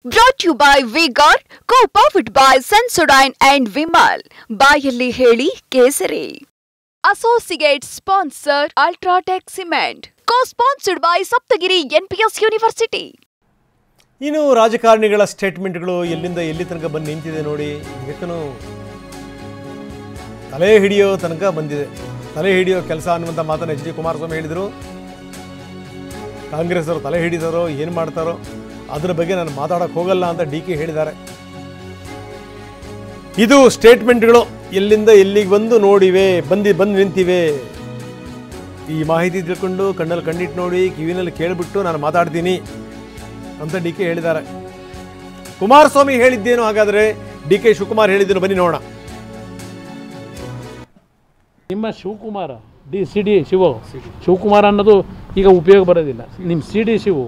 Brought to you by Vigor, co-powered by Sensodyne and Vimal. ಬಾಯಲ್ಲಿ ಹೇಳಿ ಕೇಸರಿ. Associate sponsor Ultratech Cement. Co-sponsored by Saptagiri NPS University. ಇನ್ನು ರಾಜಕಾರಣಿಗಳ ಸ್ಟೇಟ್ಮೆಂಟ್ಗಳು ಎಲ್ಲಿಂದ ಎಲ್ಲಿ ತನಕ ಬಂದು ನಿಂತಿದೆ ನೋಡಿ. ಇದಕ್ಕೂ ತಲೆ ಹಿಡಿಯೋ ತನಕ ಬಂದಿದೆ. ತಲೆ ಹಿಡಿಯೋ ಕೆಲಸ ಅನ್ನುವಂಥ ಮಾತನ್ನು ಎಚ್ ಡಿ ಕುಮಾರಸ್ವಾಮಿ ಹೇಳಿದರು. ಕಾಂಗ್ರೆಸ್ ಅವರು ತಲೆ ಹಿಡಿದಾರೋ ಏನು ಮಾಡ್ತಾರೋ ಅದರ ಬಗ್ಗೆ ನಾನು ಮಾತಾಡೋಕ್ಕೆ ಹೋಗಲ್ಲ ಅಂತ ಡಿ ಕೆ ಹೇಳಿದ್ದಾರೆ. ಇದು ಸ್ಟೇಟ್ಮೆಂಟ್ಗಳು ಎಲ್ಲಿಂದ ಎಲ್ಲಿಗೆ ಬಂದು ನೋಡಿವೆ, ಬಂದು ನಿಂತಿವೆ. ಈ ಮಾಹಿತಿ ತಿಳ್ಕೊಂಡು ಕಣ್ಣಲ್ಲಿ ಕಣ್ಣಿಟ್ಟು ನೋಡಿ ಕಿವಿನಲ್ಲಿ ಕೇಳಿಬಿಟ್ಟು ನಾನು ಮಾತಾಡ್ತೀನಿ ಅಂತ ಡಿ ಕೆ ಹೇಳಿದ್ದಾರೆ. ಕುಮಾರಸ್ವಾಮಿ ಹೇಳಿದ್ದೇನು ಹಾಗಾದರೆ, ಡಿ ಕೆ ಶಿವಕುಮಾರ್ ಹೇಳಿದ್ದೇನು ಬನ್ನಿ ನೋಡೋಣ. ನಿಮ್ಮ ಶಿವಕುಮಾರ ಸಿ ಡಿ ಶಿವಕುಮಾರ ಅನ್ನೋದು ಈಗ ಉಪಯೋಗ ಬರೋದಿಲ್ಲ. ನಿಮ್ಮ ಸಿ ಡಿ ಶಿವು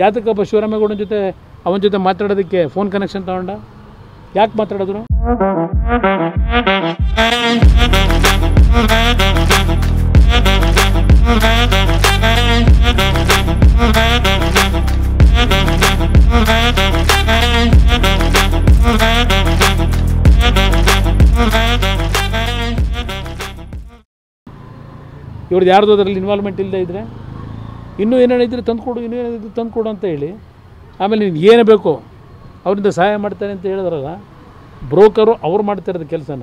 ಯಾತಕ್ಕಪ್ಪ ಶಿವರಾಮೇಗೌಡನ ಜೊತೆ ಅವನ ಜೊತೆ ಮಾತಾಡೋದಕ್ಕೆ ಫೋನ್ ಕನೆಕ್ಷನ್ ತಗೊಂಡ? ಯಾಕೆ ಮಾತಾಡಿದ್ರು? ಇವ್ರದ್ದು ಯಾರ್ದು ಅದರಲ್ಲಿ ಇನ್ವಾಲ್ವ್ಮೆಂಟ್ ಇಲ್ಲದೆ ಇದ್ದರೆ ಇನ್ನೂ ಏನೇನಿದ್ರೆ ತಂದುಕೊಡು, ಇನ್ನೂ ಏನಿದ್ರೆ ತಂದುಕೊಡು ಅಂತ ಹೇಳಿ ಆಮೇಲೆ ನೀನು ಏನು ಬೇಕೋ ಅವರಿಂದ ಸಹಾಯ ಮಾಡ್ತಾರೆ ಅಂತ ಹೇಳಿದ್ರಲ್ಲ. ಬ್ರೋಕರು ಅವ್ರು ಮಾಡ್ತಿರೋದು ಕೆಲಸನ,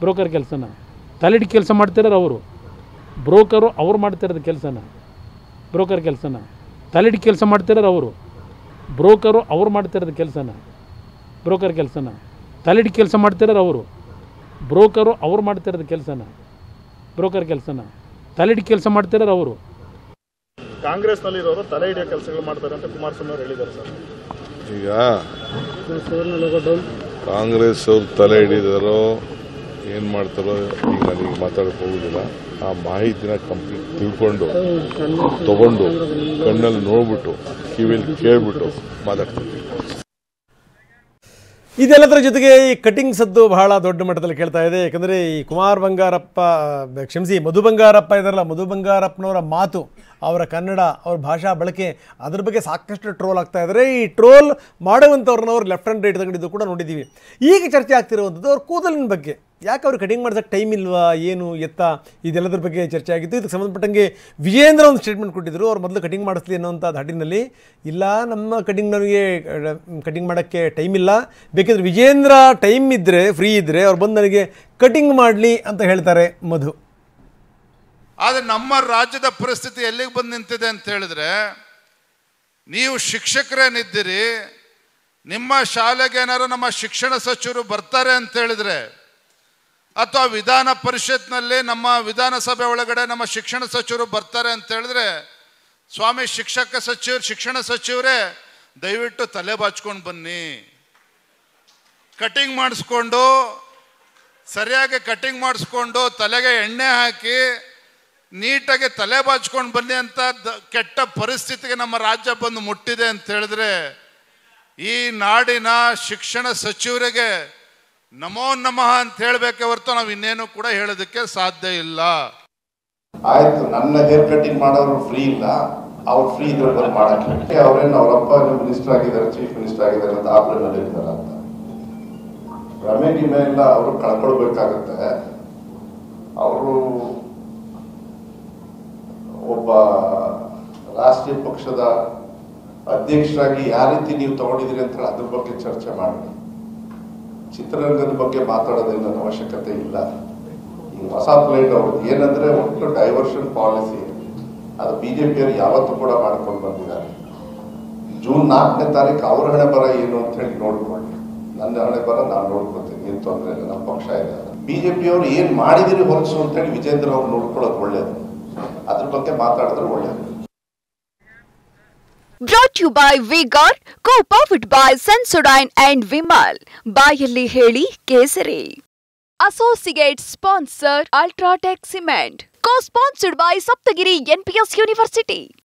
ಬ್ರೋಕರ್ ಕೆಲಸನ ತಲೆಡಿ ಕೆಲಸ ಮಾಡ್ತಿರೋರು ಅವರು. ಬ್ರೋಕರು ಅವ್ರು ಮಾಡ್ತಿರೋದು ಕೆಲಸನ, ಬ್ರೋಕರ್ ಕೆಲಸನ ತಲೆಡಿ ಕೆಲಸ ಮಾಡ್ತಿರೋರು ಅವರು. ಬ್ರೋಕರು ಅವ್ರು ಮಾಡ್ತಿರೋದು ಕೆಲಸನ, ಬ್ರೋಕರ್ ಕೆಲಸನ ತಲೆಡಿ ಕೆಲಸ ಮಾಡ್ತಿರೋರು ಅವರು. ಬ್ರೋಕರು ಅವ್ರು ಮಾಡ್ತಿರೋದು ಕೆಲಸನ, ಬ್ರೋಕರ್ ಕೆಲಸನ ತಲೆಡಿ ಕೆಲಸ ಮಾಡ್ತಿರೋರು ಅವರು. ಕಾಂಗ್ರೆಸ್ನಲ್ಲಿರೋರು ತಲೆ ಹಿಡಿಯೋ ಕೆಲಸಗಳು ಮಾಡ್ತಾರೆ ಅಂತ ಕುಮಾರಸ್ವಾಮಿ ಅವರು ಹೇಳಿದ್ದಾರೆ ಸರ್. ಈಗ ಕಾಂಗ್ರೆಸ್ ಅವ್ರು ತಲೆ ಹಿಡಿದಾರೋ ಏನು ಮಾಡ್ತಾರೋ ಈಗ ನನಗೆ ಮಾತಾಡಕ್ಕೆ ಹೋಗೋದಿಲ್ಲ. ಆ ಮಾಹಿತಿನ ಕಂಪ್ಲೀಟ್ ತಿಳ್ಕೊಂಡು ತಗೊಂಡು ಕಣ್ಣಲ್ಲಿ ನೋಡ್ಬಿಟ್ಟು ಕಿವಿಯಲ್ಲಿ ಕೇಳ್ಬಿಟ್ಟು ಮಾತಾಡ್ತೀನಿ. ಇದೆಲ್ಲದರ ಜೊತೆಗೆ ಈ ಕಟಿಂಗ್ ಸದ್ದು ಬಹಳ ದೊಡ್ಡ ಮಟ್ಟದಲ್ಲಿ ಕೇಳ್ತಾ ಇದೆ. ಯಾಕಂದರೆ ಈ ಮಧು ಬಂಗಾರಪ್ಪ ಇದ್ದಾರಲ್ಲ, ಮಧು ಬಂಗಾರಪ್ಪನವರ ಮಾತು, ಅವರ ಕನ್ನಡ, ಅವ್ರ ಭಾಷಾ ಬಳಕೆ, ಅದ್ರ ಬಗ್ಗೆ ಸಾಕಷ್ಟು ಟ್ರೋಲ್ ಆಗ್ತಾ ಇದ್ದಾರೆ. ಈ ಟ್ರೋಲ್ ಮಾಡುವಂಥವ್ರನ್ನ ಅವ್ರು ಲೆಫ್ಟ್ ಆ್ಯಂಡ್ ರೈಟ್ ತಗೊಂಡಿದ್ದು ಕೂಡ ನೋಡಿದ್ದೀವಿ. ಈಗ ಚರ್ಚೆ ಆಗ್ತಿರುವಂಥದ್ದು ಅವ್ರ ಕೂದಲಿನ ಬಗ್ಗೆ. ಯಾಕೆ ಅವ್ರು ಕಟಿಂಗ್ ಮಾಡ್ಸೋಕ್ಕೆ ಟೈಮ್ ಇಲ್ವಾ, ಏನು ಎತ್ತ, ಇದೆಲ್ಲದ್ರ ಬಗ್ಗೆ ಚರ್ಚೆ ಆಗಿತ್ತು. ಇದಕ್ಕೆ ಸಂಬಂಧಪಟ್ಟಂಗೆ ವಿಜೇಂದ್ರ ಒಂದು ಸ್ಟೇಟ್ಮೆಂಟ್ ಕೊಟ್ಟಿದ್ದರು. ಅವ್ರು ಮೊದಲು ಕಟಿಂಗ್ ಮಾಡಿಸ್ಲಿ ಅನ್ನೋಂಥ ಧಾಟಿನಲ್ಲಿ, ಇಲ್ಲ ನಮ್ಮ ಕಟಿಂಗ್ನವರಿಗೆ ಕಟಿಂಗ್ ಮಾಡೋಕ್ಕೆ ಟೈಮ್ ಇಲ್ಲ, ಬೇಕಿದ್ರೆ ವಿಜೇಂದ್ರ ಟೈಮ್ ಇದ್ದರೆ, ಫ್ರೀ ಇದ್ದರೆ ಅವ್ರು ಬಂದು ನನಗೆ ಕಟಿಂಗ್ ಮಾಡಲಿ ಅಂತ ಹೇಳ್ತಾರೆ ಮಧು. ಆದರೆ ನಮ್ಮ ರಾಜ್ಯದ ಪರಿಸ್ಥಿತಿ ಎಲ್ಲಿಗೆ ಬಂದು ನಿಂತಿದೆ ಅಂತ ಹೇಳಿದ್ರೆ, ನೀವು ಶಿಕ್ಷಕರೇನಿದ್ದೀರಿ, ನಿಮ್ಮ ಶಾಲೆಗೆ ಏನಾರು ನಮ್ಮ ಶಿಕ್ಷಣ ಸಚಿವರು ಬರ್ತಾರೆ ಅಂತ ಹೇಳಿದ್ರೆ, ಅಥವಾ ವಿಧಾನ ಪರಿಷತ್ನಲ್ಲಿ ನಮ್ಮ ವಿಧಾನಸಭೆ ಒಳಗಡೆ ನಮ್ಮ ಶಿಕ್ಷಣ ಸಚಿವರು ಬರ್ತಾರೆ ಅಂತ ಹೇಳಿದ್ರೆ, ಸ್ವಾಮಿ ಶಿಕ್ಷಣ ಸಚಿವರೇ ದಯವಿಟ್ಟು ತಲೆ ಬಾಚ್ಕೊಂಡು ಬನ್ನಿ, ಕಟಿಂಗ್ ಮಾಡಿಸ್ಕೊಂಡು ಸರಿಯಾಗಿ ಕಟಿಂಗ್ ಮಾಡಿಸ್ಕೊಂಡು ತಲೆಗೆ ಎಣ್ಣೆ ಹಾಕಿ ನೀಟಾಗಿ ತಲೆ ಬಾಚ್ಕೊಂಡು ಬನ್ನಿ ಅಂತ ಕೆಟ್ಟ ಪರಿಸ್ಥಿತಿಗೆ ನಮ್ಮ ರಾಜ್ಯ ಬಂದು ಮುಟ್ಟಿದೆ ಅಂತ ಹೇಳಿದ್ರೆ, ಈ ನಾಡಿನ ಶಿಕ್ಷಣ ಸಚಿವರಿಗೆ ನಮೋ ನಮಃ ಅಂತ ಹೇಳಬೇಕೆ ಹೊರತು ನಾವು ಇನ್ನೇನು ಕೂಡ ಹೇಳೋದಕ್ಕೆ ಸಾಧ್ಯ ಇಲ್ಲ. ಆಯ್ತು, ನನ್ನ ಹೇರ್ ಕಟಿಂಗ್ ಮಾಡೋರು ಫ್ರೀ ಇಲ್ಲ, ಅವ್ರು ಫ್ರೀ ಇದ್ರೆ ಬಂದು ಮಾಡಕ್ಕೆ. ಅವ್ರೇನು ಅವರಪ್ಪ ಮಿನಿಸ್ಟರ್ ಆಗಿದ್ದಾರೆ, ಚೀಫ್ ಮಿನಿಸ್ಟರ್ ಆಗಿದ್ದಾರೆ ಅಂತ ಆಪ್ರೇನಲ್ಲಿ ಇರ್ತಾರೆ ಅಂತ ರಮೇಶ್ ಎಲ್ಲ ಅವರು ಕಳ್ಕೊಳ್ಬೇಕಾಗತ್ತೆ. ಅವರು ಒಬ್ಬ ರಾಷ್ಟ್ರೀಯ ಪಕ್ಷದ ಅಧ್ಯಕ್ಷರಾಗಿ ಯಾವ ರೀತಿ ನೀವು ತಗೊಂಡಿದ್ದೀರಿ ಅಂತ ಅದ್ರ ಬಗ್ಗೆ ಚರ್ಚೆ ಮಾಡಿ. ಚಿತ್ರರಂಗದ ಬಗ್ಗೆ ಮಾತಾಡೋದೇನ ಅವಶ್ಯಕತೆ ಇಲ್ಲ. ಈ ಹೊಸ ಪ್ಲೇಟ್ ಅವ್ರದ್ದು ಏನಂದ್ರೆ ಒಟ್ಟು ಡೈವರ್ಷನ್ ಪಾಲಿಸಿ, ಅದು ಬಿಜೆಪಿಯವರು ಯಾವತ್ತೂ ಕೂಡ ಮಾಡ್ಕೊಂಡು ಬಂದಿದ್ದಾರೆ. ಜೂನ್ 4ನೇ ತಾರೀಕು ಅವ್ರ ಹಣೆ ಬರ ಏನು ಅಂತ ಹೇಳಿ ನೋಡ್ಕೊಳ್ಳಿ. ನನ್ನ ಹಣೆ ಬರ ನಾನು ನೋಡ್ಕೊತೀನಿ, ಏನು ತೊಂದರೆ ಇಲ್ಲ, ನಮ್ಮ ಪಕ್ಷ ಇದೆ. ಬಿಜೆಪಿಯವರು ಏನ್ ಮಾಡಿದಿರಿ ಹೊಲಸು ಅಂತ ಹೇಳಿ ವಿಜೇಂದ್ರ ಅವ್ರು ನೋಡ್ಕೊಳ್ಳೋದು ಒಳ್ಳೇದು, ಅದ್ರ ಬಗ್ಗೆ ಮಾತಾಡಿದ್ರೆ ಒಳ್ಳೇದು. Brought to you by Vigor, co-powered by Sensodyne and Vimal. ಬಾಯಲ್ಲಿ ಹೇಳಿ ಕೇಸರಿ. Associate sponsor Ultratech Cement. Co-sponsored by Saptagiri NPS University.